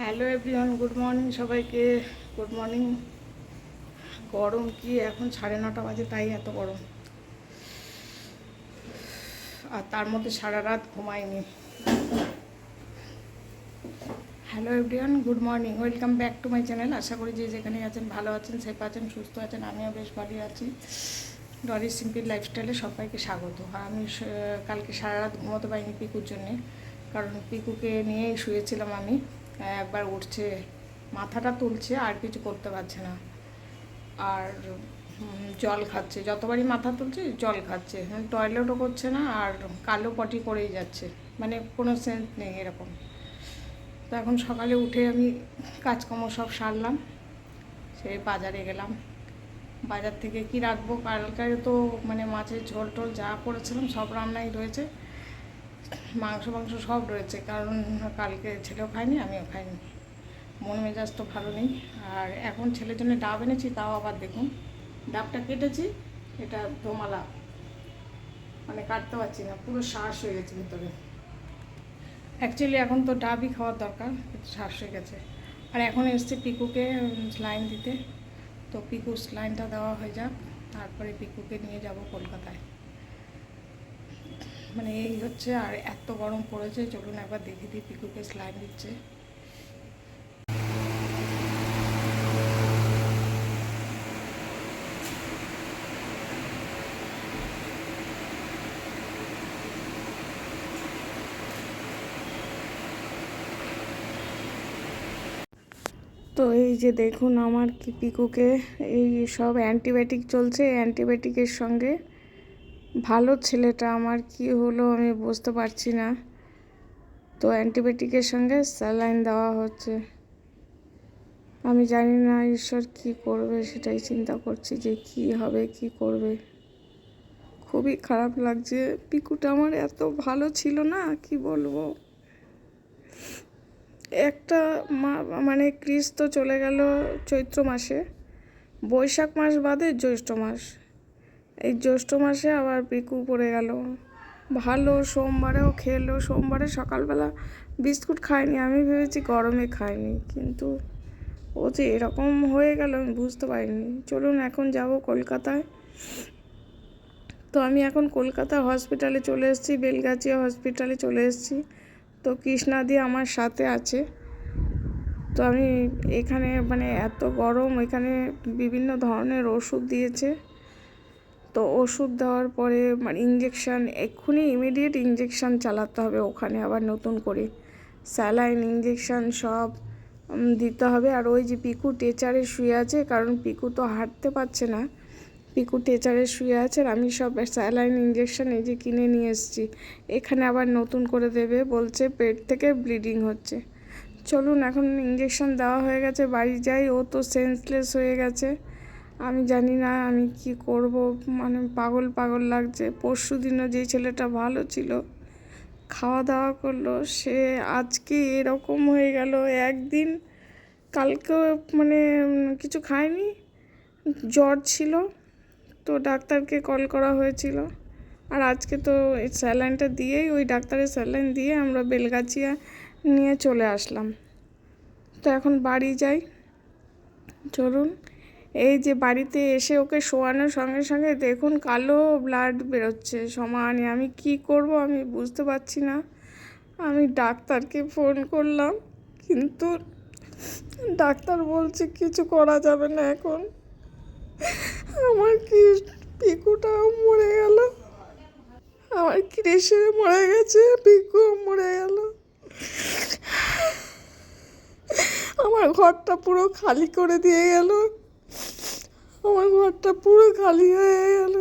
Hello everyone, good morning সবাইকে। Good morning. গরম কি এখন 9:30 বাজে, তাই এত গরম। আর তার মধ্যে সারা রাত ঘুমাইনি। Hello everyone, good morning, welcome back to my channel. আশা করি যে যেখানে আছেন ভালো আছেন, সেফ আছেন, সুস্থ আছেন। আমিও বেশ ভালোই আছি। ডরি সিম্পল লাইফস্টাইলে সবাইকে স্বাগত। আমি কালকে সারা রাত ঘুমোতে পারিনি পিকুর জন্যে, কারণ পিকুকে নিয়েই শুয়েছিলাম আমি। একবার উঠছে, মাথাটা তুলছে, আর কিছু করতে পারছে না। আর জল খাচ্ছে, যতবারই মাথা তুলছে জল খাচ্ছে, টয়লেটও করছে না, আর কালো পটি করেই যাচ্ছে, মানে কোনো সেন্স নেই এরকম। তো এখন সকালে উঠে আমি কাজকর্ম সব সারলাম, সেই বাজারে গেলাম। বাজার থেকে কি রাখবো, কালকে তো মানে মাছের ঝোল টোল যা করেছিলাম সব রান্নাই রয়েছে, মাংস সব রয়েছে, কারণ কালকে ছেলেও খায়নি, আমিও খাইনি। মন মেজাজ তো ভালো নেই। আর এখন ছেলের জন্য ডাব এনেছি, তাও আবার দেখুন ডাবটা কেটেছি, এটা দোমালা, মানে কাটতে পারছি না, পুরো শ্বাস হয়ে গেছে ভিতরে। অ্যাকচুয়ালি এখন তো ডাবই খাওয়ার দরকার, কিন্তু শ্বাস হয়ে গেছে। আর এখন এসছে পিকুকে স্লাইন দিতে, তো পিকু স্লাইনটা দেওয়া হয়ে যাক, তারপরে পিকুকে নিয়ে যাব কলকাতায়। মানে এই হচ্ছে। আর এত গরম পড়েছে, চলুন একবার দেখে দিই পিকুকে স্লাইন দিচ্ছে। তো এই যে দেখুন আমার কি পিকুকে, এই সব অ্যান্টিবায়োটিক চলছে, অ্যান্টিবায়োটিকের সঙ্গে ভালো ছেলেটা আমার কি হলো আমি বুঝতে পারছি না। তো অ্যান্টিবায়োটিকের সঙ্গে স্যালাইন দেওয়া হচ্ছে। আমি জানি না ঈশ্বর কি করবে, সেটাই চিন্তা করছি যে কি হবে, কি করবে। খুবই খারাপ লাগছে, পিকুটা আমার এত ভালো ছিল না, কি বলবো। একটা মানে ক্রিস তো চলে গেল চৈত্র মাসে, বৈশাখ মাস বাদে জ্যৈষ্ঠ মাস, এই জ্যৈষ্ঠ মাসে আবার পিকু পড়ে গেল। ভালো, সোমবারেও খেলো, সোমবারে সকালবেলা বিস্কুট খায়নি, আমি ভেবেছি গরমে খায়নি, কিন্তু ও যে এরকম হয়ে গেল আমি বুঝতে পারিনি। চলুন এখন যাব কলকাতায়। তো আমি এখন কলকাতা হসপিটালে চলে এসেছি, বেলগাছিয়া হসপিটালে চলে এসেছি। তো কৃষ্ণাদি আমার সাথে আছে। তো আমি এখানে মানে এত গরম, এখানে বিভিন্ন ধরনের ওষুধ দিয়েছে। তো ওষুধ দেওয়ার পরে মানে ইঞ্জেকশান, এক্ষুনি ইমিডিয়েট ইঞ্জেকশান চালাতে হবে ওখানে, আবার নতুন করে স্যালাইন ইঞ্জেকশান সব দিতে হবে। আর ওই যে পিকু টেচারে শুয়ে আছে, কারণ পিকু তো হাঁটতে পারছে না, পিকু টেচারে শুয়ে আছে। আর আমি সব স্যালাইন ইঞ্জেকশান এই যে কিনে নিয়ে এসেছি, এখানে আবার নতুন করে দেবে বলছে, পেট থেকে ব্লিডিং হচ্ছে। চলুন এখন ইঞ্জেকশন দেওয়া হয়ে গেছে, বাড়ি যাই। ও তো সেন্সলেস হয়ে গেছে, আমি জানি না আমি কি করব, মানে পাগল পাগল লাগছে। পরশু দিনও যে ছেলেটা ভালো ছিল, খাওয়া দাওয়া করলো, সে আজকে এরকম হয়ে গেল একদিন। কালকেও মানে কিছু খায়নি, জ্বর ছিল, তো ডাক্তারকে কল করা হয়েছিল। আর আজকে তো এই স্যালাইনটা দিয়েই, ওই ডাক্তারের স্যালাইন দিয়ে আমরা বেলগাছিয়া নিয়ে চলে আসলাম। তো এখন বাড়ি যাই, চলুন। এই যে বাড়িতে এসে ওকে শোয়ানোর সঙ্গে সঙ্গে দেখুন কালো ব্লাড বেরোচ্ছে সমানে। আমি কি করব আমি বুঝতে পারছি না। আমি ডাক্তারকে ফোন করলাম, কিন্তু ডাক্তার বলছে কিছু করা যাবে না এখন। আমার কি পিকুটাও মরে গেল, আমার কৃষে মরে গেছে, পিকুও মরে গেল। আমার ঘরটা পুরো খালি করে দিয়ে গেল, আমার ঘরটা পুরো খালি হয়ে গেল।